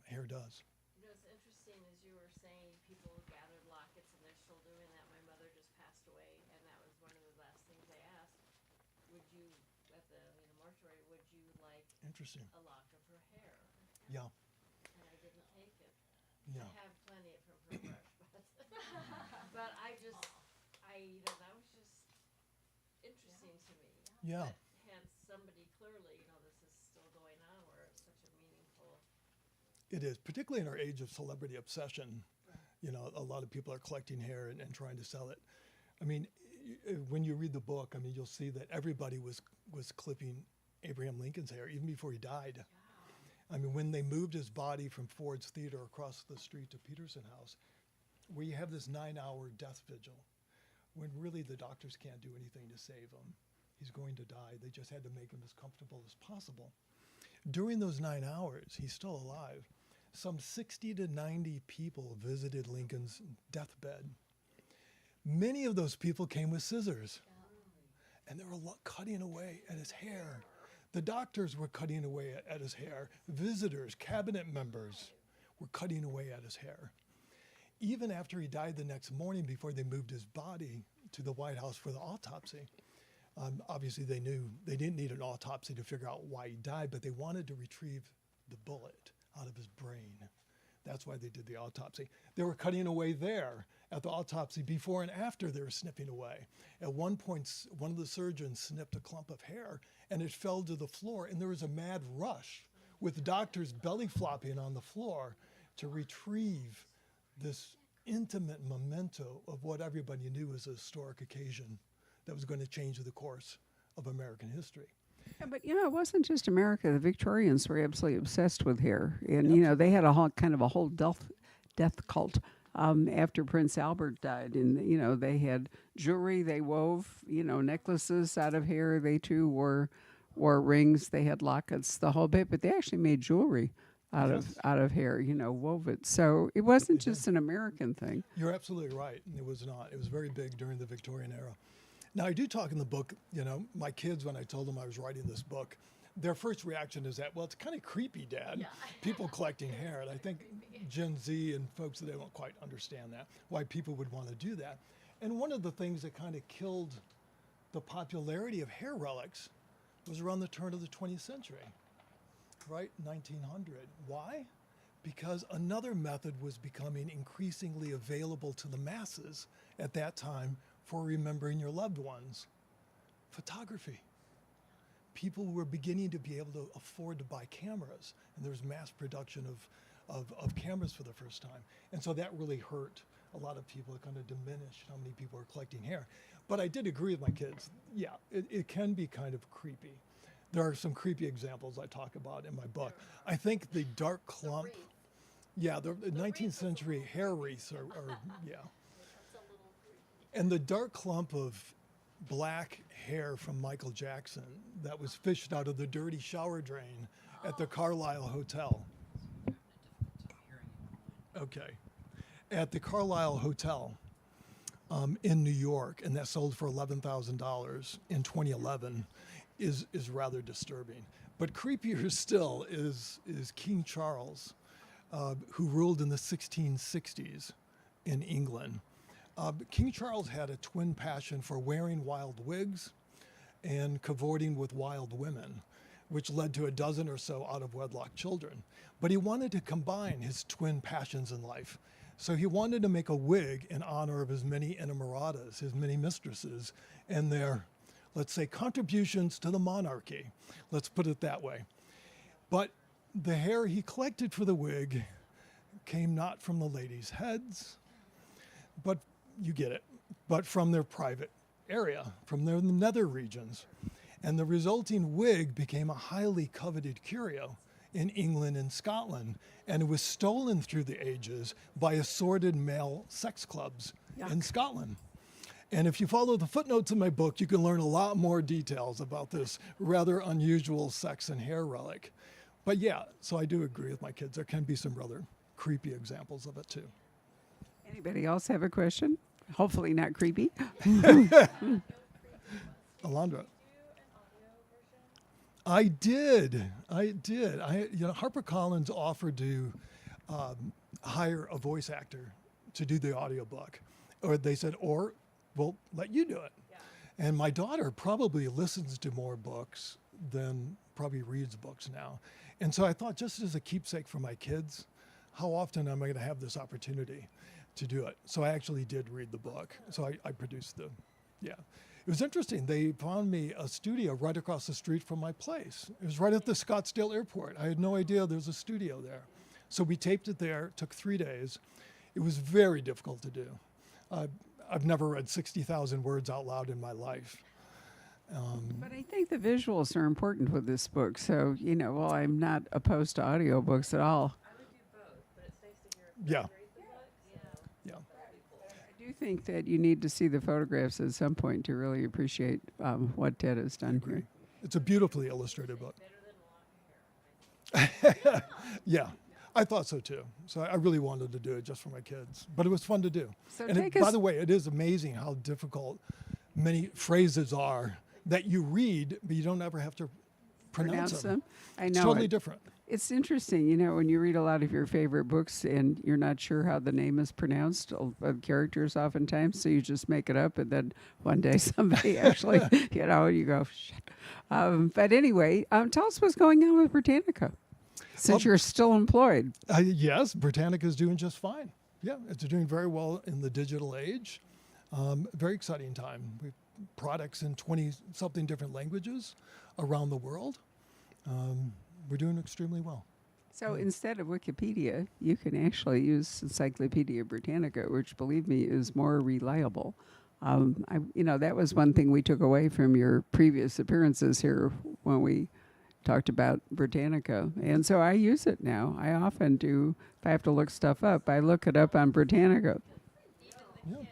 Hair does. You know, it's interesting, as you were saying, people gathered lockets and they're still doing that. My mother just passed away, and that was one of the last things I asked. Would you, at the mortuary, would you like Interesting. a lock of her hair? Yeah. And I didn't take it. Yeah. I have plenty from her brush, but that was just interesting to me. Yeah. That had somebody clearly, this is still going on where it's such a meaningful. It is, particularly in our age of celebrity obsession. A lot of people are collecting hair and trying to sell it. I mean, when you read the book, you'll see that everybody was clipping Abraham Lincoln's hair even before he died. When they moved his body from Ford's Theater across the street to Peterson House, where you have this 9-hour death vigil, when really the doctors can't do anything to save him. He's going to die. They just had to make him as comfortable as possible. During those 9 hours, he's still alive. Some 60 to 90 people visited Lincoln's deathbed. Many of those people came with scissors, and they were cutting away at his hair. The doctors were cutting away at his hair. Visitors, cabinet members were cutting away at his hair. Even after he died the next morning, before they moved his body to the White House for the autopsy, obviously they knew they didn't need an autopsy to figure out why he died, but they wanted to retrieve the bullet out of his brain. That's why they did the autopsy. They were cutting away there at the autopsy. Before and after, they were snipping away. At one point, one of the surgeons snipped a clump of hair, and it fell to the floor, and there was a mad rush with doctors belly flopping on the floor to retrieve this intimate memento of what everybody knew was a historic occasion that was going to change the course of American history. Yeah, but it wasn't just America. The Victorians were absolutely obsessed with hair, and they had a whole death cult after Prince Albert died. And they had jewelry they wove, necklaces out of hair. They too wore rings. They had lockets, the whole bit. But they actually made jewelry out of hair, wove it. So it wasn't just an American thing. You're absolutely right. It was not. It was very big during the Victorian era. Now, I do talk in the book, my kids, when I told them I was writing this book, their first reaction is that, well, it's kind of creepy, Dad. Yeah. People collecting hair. And I think Gen Z and folks, they don't quite understand that, why people would want to do that. And one of the things that kind of killed the popularity of hair relics was around the turn of the 20th century, right? 1900. Why? Because another method was becoming increasingly available to the masses at that time for remembering your loved ones. Photography. People were beginning to be able to afford to buy cameras, and there was mass production of cameras for the first time. And so that really hurt a lot of people. It kind of diminished how many people were collecting hair. But I did agree with my kids. Yeah, it can be kind of creepy. There are some creepy examples I talk about in my book. I think the dark clump, the 19th century hair wreaths are yeah. And the dark clump of black hair from Michael Jackson that was fished out of the dirty shower drain at the Carlisle Hotel. Okay. At the Carlisle Hotel, in New York, and that sold for $11,000 in 2011, is rather disturbing. But creepier still is King Charles, who ruled in the 1660s in England. King Charles had a twin passion for wearing wild wigs and cavorting with wild women, which led to a dozen or so out-of-wedlock children. But he wanted to combine his twin passions in life. So he wanted to make a wig in honor of his many inamoratas, his many mistresses, and their, let's say, contributions to the monarchy. Let's put it that way. But the hair he collected for the wig came not from the ladies' heads, but you get it, but from their private area, from their nether regions. And the resulting wig became a highly coveted curio in England and Scotland, and it was stolen through the ages by assorted male sex clubs in Scotland. And if you follow the footnotes in my book, you can learn a lot more details about this rather unusual sex and hair relic. But yeah, so I do agree with my kids. There can be some rather creepy examples of it too. Anybody else have a question? Hopefully not creepy. Alondra. I did. HarperCollins offered to hire a voice actor to do the audiobook. Or they said, or we'll let you do it. Yeah. And my daughter probably listens to more books than probably reads books now. And so I thought, just as a keepsake for my kids, how often am I going to have this opportunity to do it? So I actually did read the book. So I produced yeah. It was interesting. They found me a studio right across the street from my place. It was right at the Scottsdale airport. I had no idea there was a studio there. So we taped it there. It took 3 days. It was very difficult to do. I've never read 60,000 words out loud in my life. But I think the visuals are important with this book. So, while I'm not opposed to audiobooks at all, I would do both, but it's nice to hear Yeah. read the book. Yeah. I do think that you need to see the photographs at some point to really appreciate what Ted has done here. It's a beautifully illustrated book. Better than long hair. Yeah, I thought so too. So I really wanted to do it just for my kids, but it was fun to do. So And take by us- the way, it is amazing how difficult many phrases are that you read, but you don't ever have to pronounce them. I It's know. totally different. It's interesting, when you read a lot of your favorite books and you're not sure how the name is pronounced of characters oftentimes, so you just make it up, and then one day somebody actually, you go, shit. But anyway, tell us what's going on with Britannica, since you're still employed. Yes, Britannica is doing just fine. Yeah, it's doing very well in the digital age. Very exciting time. We've products in 20-something different languages around the world. We're doing extremely well. So instead of Wikipedia, you can actually use Encyclopedia Britannica, which, believe me, is more reliable. That was one thing we took away from your previous appearances here when we talked about Britannica. And so I use it now. I often do. If I have to look stuff up, I look it up on Britannica. Even the kids,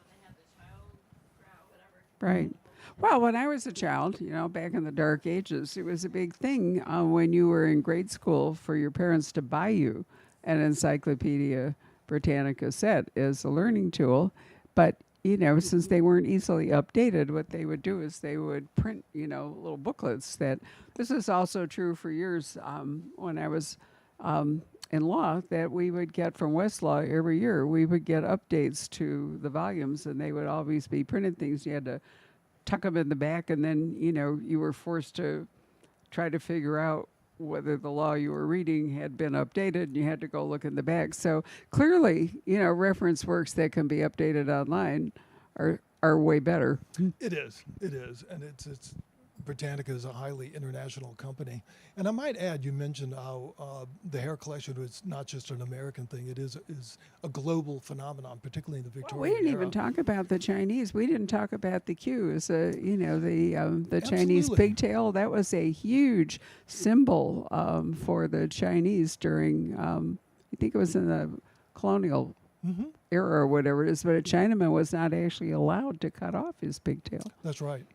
they have the child crowd, whatever. Right. Well, when I was a child, back in the dark ages, it was a big thing when you were in grade school for your parents to buy you an Encyclopedia Britannica set as a learning tool. But, since they weren't easily updated, what they would do is they would print, little booklets that this is also true for years when I was in law, that we would get from Westlaw every year. We would get updates to the volumes, and they would always be printed things. You had to tuck them in the back, and then, you were forced to try to figure out whether the law you were reading had been updated, and you had to go look in the back. So clearly, reference works that can be updated online are way better. It is, and it's Britannica is a highly international company. And I might add, you mentioned how the hair collection was not just an American thing. It is a global phenomenon, particularly in the Well, Victorian we didn't era. even talk about the Chinese. We didn't talk about the queue as the Chinese Absolutely. pigtail. That was a huge symbol for the Chinese during, I think it was in the colonial era or whatever it is, but a Chinaman was not actually allowed to cut off his pigtail. That's right.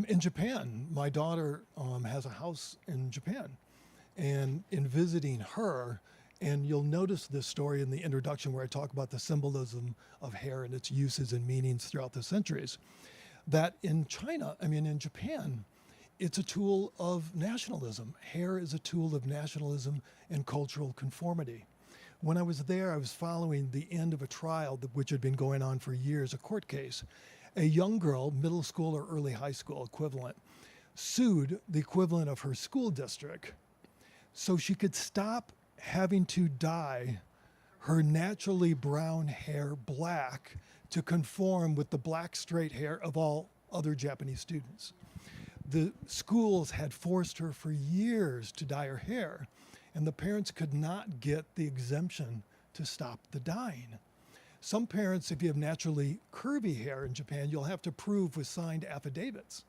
In Japan, my daughter has a house in Japan. And in visiting her, And you'll notice this story in the introduction where I talk about the symbolism of hair and its uses and meanings throughout the centuries. That in Japan, it's a tool of nationalism. Hair is a tool of nationalism and cultural conformity. When I was there, I was following the end of a trial which had been going on for years, a court case. A young girl, middle school or early high school equivalent, sued the equivalent of her school district so she could stop having to dye her naturally brown hair black to conform with the black straight hair of all other Japanese students. The schools had forced her for years to dye her hair, and the parents could not get the exemption to stop the dyeing. Some parents, if you have naturally curvy hair in Japan, you'll have to prove with signed affidavits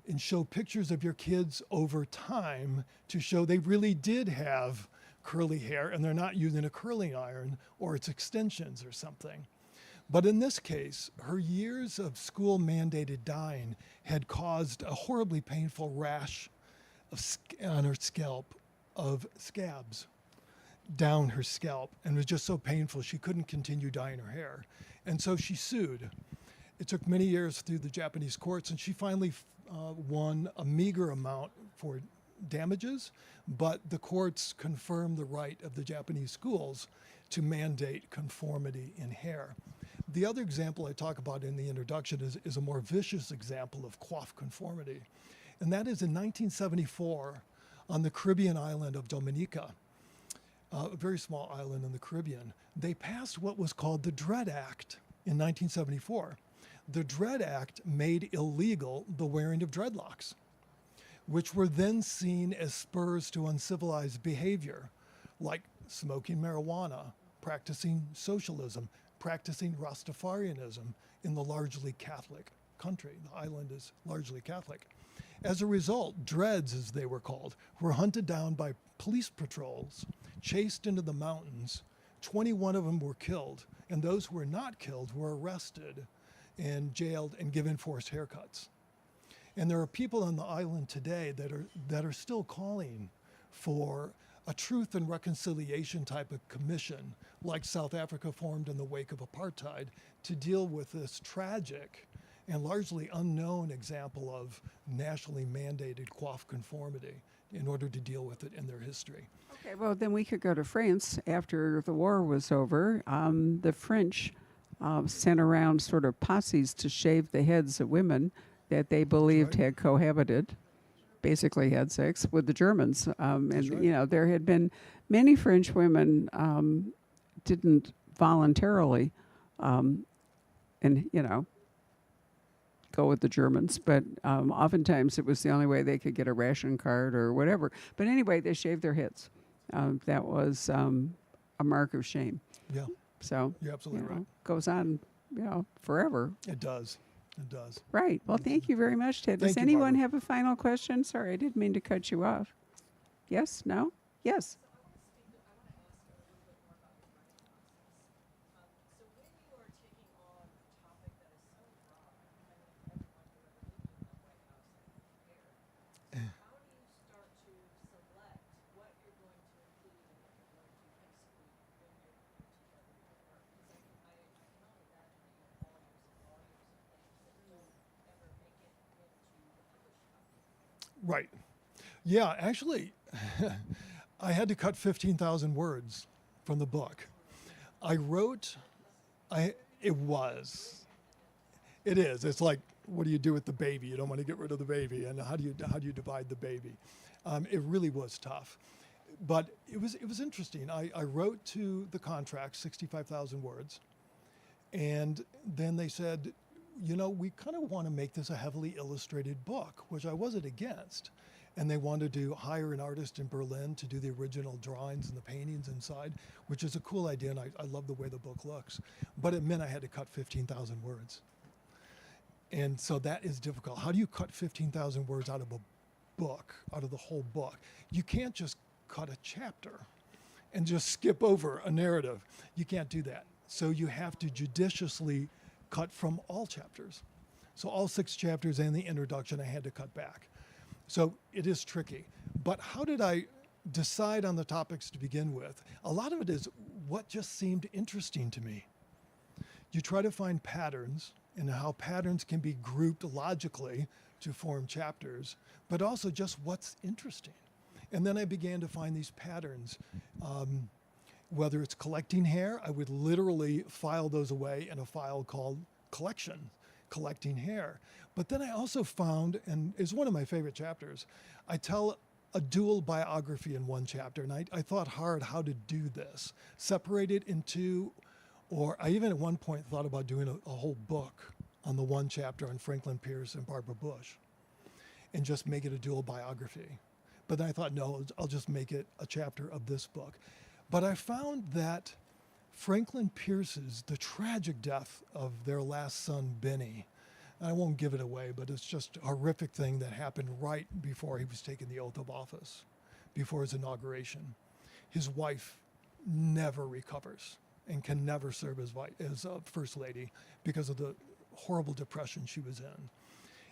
and show pictures of your kids over time to show they really did have curly hair and they're not using a curling iron or its extensions or something. But in this case, her years of school mandated dyeing had caused a horribly painful rash on her scalp of scabs down her scalp, and it was just so painful she couldn't continue dyeing her hair. And so she sued. It took many years through the Japanese courts, and she finally won a meager amount for damages, but the courts confirmed the right of the Japanese schools to mandate conformity in hair. The other example I talk about in the introduction is a more vicious example of coif conformity, and that is in 1974 on the Caribbean island of Dominica, a very small island in the Caribbean. They passed what was called the Dread Act in 1974. The Dread Act made illegal the wearing of dreadlocks, which were then seen as spurs to uncivilized behavior, like smoking marijuana, practicing socialism, practicing Rastafarianism in the largely Catholic country. The island is largely Catholic. As a result, dreads, as they were called, were hunted down by police patrols, chased into the mountains. 21 of them were killed, and those who were not killed were arrested and jailed and given forced haircuts. And there are people on the island today that are still calling for a truth and reconciliation type of commission, like South Africa formed in the wake of apartheid, to deal with this tragic and largely unknown example of nationally mandated coif conformity in order to deal with it in their history. Okay, well, then we could go to France after the war was over. The French sent around sort of posses to shave the heads of women that they believed right. had cohabited, basically had sex with the Germans. And, right. you know, there had been many French women didn't voluntarily, go with the Germans, but oftentimes it was the only way they could get a ration card or whatever. But anyway, they shaved their heads. That was a mark of shame. Yeah, So, you're absolutely right. goes on, forever. It does. It does. Right. Well, thank you very much, Ted. Does Thank you, anyone Barbara. have a final question? Sorry, I didn't mean to cut you off. Yes? No? Yes? So when you are taking on a topic that is so broad, I mean, everyone who ever lived in the White House and prepared, how do you start to select what you're going to include and what you're going to exclude when you're putting together your work? Because I can only imagine that you have volumes and volumes of things that don't ever make it into the published copy. Right. Yeah, actually, I had to cut 15,000 words from the book. It is. It's like, what do you do with the baby? You don't want to get rid of the baby, and how do you divide the baby? It really was tough, but it was interesting. I wrote to the contract 65,000 words, and then they said, we kind of want to make this a heavily illustrated book, which I wasn't against. And they wanted to hire an artist in Berlin to do the original drawings and the paintings inside, which is a cool idea, and I love the way the book looks. But it meant I had to cut 15,000 words. And so that is difficult. How do you cut 15,000 words out of a book, out of the whole book? You can't just cut a chapter and just skip over a narrative. You can't do that. So you have to judiciously cut from all chapters. So all 6 chapters and the introduction I had to cut back. So it is tricky. But how did I decide on the topics to begin with. A lot of it is what just seemed interesting to me. You try to find patterns and how patterns can be grouped logically to form chapters, but also just what's interesting. And then I began to find these patterns. Whether it's collecting hair, I would literally file those away in a file called collection, collecting hair. But then I also found, and it's one of my favorite chapters, I tell a dual biography in one chapter. And I thought hard how to do this, separate it into, or I even at one point thought about doing a whole book on the one chapter on Franklin Pierce and Barbara Bush and just make it a dual biography. But then I thought, no, I'll just make it a chapter of this book. But I found that Franklin Pierce's, the tragic death of their last son, Benny, I won't give it away, but it's just a horrific thing that happened right before he was taking the oath of office, before his inauguration. His wife never recovers and can never serve as first lady because of the horrible depression she was in.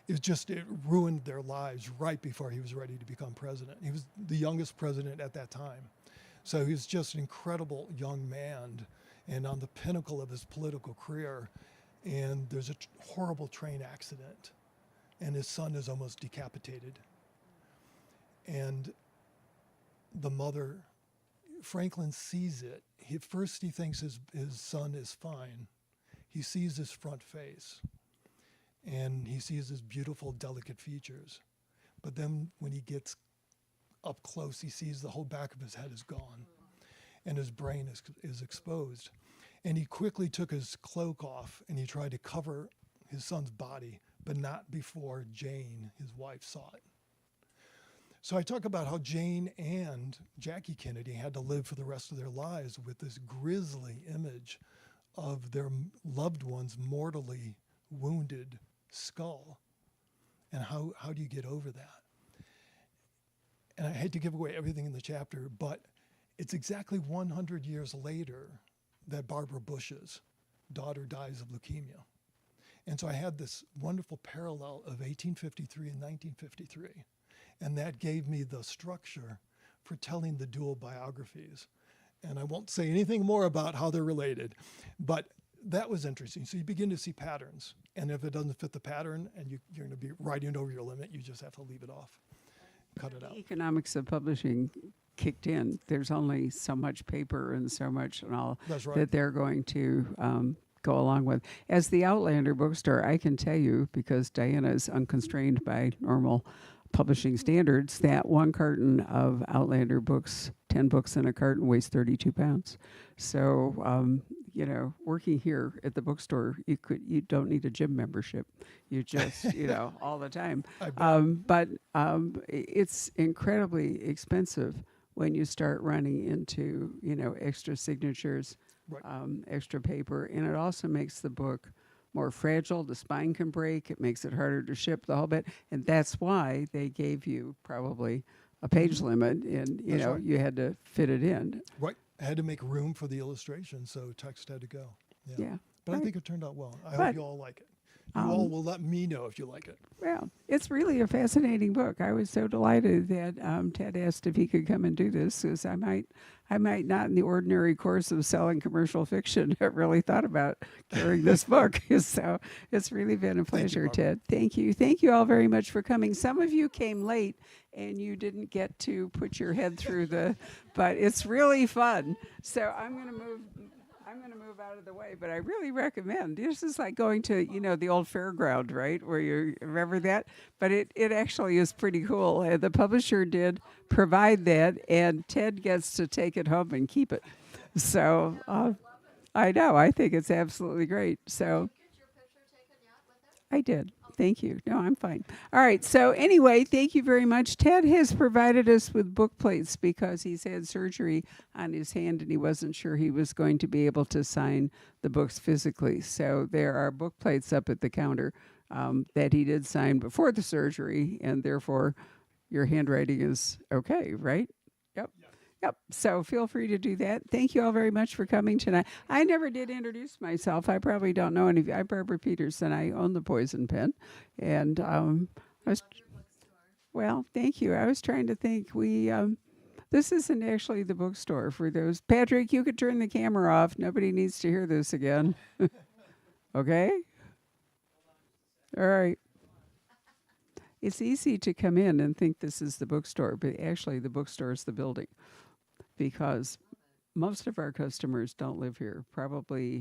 It ruined their lives right before he was ready to become president. He was the youngest president at that time. So he was just an incredible young man and on the pinnacle of his political career. And there's a horrible train accident and his son is almost decapitated. And the mother, Franklin sees it. First he thinks his son is fine. He sees his front face and he sees his beautiful, delicate features. But then when he gets up close, he sees the whole back of his head is gone and his brain is exposed. And he quickly took his cloak off and he tried to cover his son's body, but not before Jane, his wife, saw it. So I talk about how Jane and Jackie Kennedy had to live for the rest of their lives with this grisly image of their loved one's mortally wounded skull. And how do you get over that? And I hate to give away everything in the chapter, but it's exactly 100 years later that Barbara Bush's daughter dies of leukemia. And so I had this wonderful parallel of 1853 and 1953. And that gave me the structure for telling the dual biographies. And I won't say anything more about how they're related, but that was interesting. So you begin to see patterns. And if it doesn't fit the pattern and you're going to be writing over your limit, you just have to leave it off, cut it out. Economics of publishing kicked in. There's only so much paper and so much and all That's right. that they're going to go along with. As the Outlander bookstore, I can tell you, because Diana is unconstrained by normal publishing standards, that one carton of Outlander books, 10 books in a carton, weighs 32 pounds. So, working here at the bookstore, you don't need a gym membership. You just, all the time. But it's incredibly expensive when you start running into, extra signatures, Right. extra paper. And it also makes the book more fragile. The spine can break. It makes it harder to ship, the whole bit. And that's why they gave you probably a page limit and, Right. you had to fit it in. Right. I had to make room for the illustration, so text had to go. Yeah. But right. I think it turned out well. I But, hope you all like it. You all will let me know if you like it. Well, it's really a fascinating book. I was so delighted that Ted asked if he could come and do this, because I might not, in the ordinary course of selling commercial fiction, have really thought about carrying this book. So it's really been a pleasure, Barbara. Ted. Thank you. Thank you all very much for coming. Some of you came late and you didn't get to put your head through but it's really fun. So I'm going to move out of the way, but I really recommend. This is like going to, the old fairground, right? Where you remember that? But it actually is pretty cool. The publisher did provide that, and Ted gets to take it home and keep it. So I know. I think it's absolutely great. So Get your picture taken yet with it? I did. Thank you. No, I'm fine. All right. So anyway, thank you very much. Ted has provided us with book plates because he's had surgery on his hand and he wasn't sure he was going to be able to sign the books physically. So there are book plates up at the counter that he did sign before the surgery, and therefore your handwriting is okay, right? Yep. Yep. So feel free to do that. Thank you all very much for coming tonight. I never did introduce myself. I probably don't know any of you. I'm Barbara Peterson. I own the Poison Pen. And I was, well, thank you. I was trying to think. This isn't actually the bookstore for those. Patrick, you could turn the camera off. Nobody needs to hear this again. Okay? All right. It's easy to come in and think this is the bookstore, but actually the bookstore is the building because most of our customers don't live here. Probably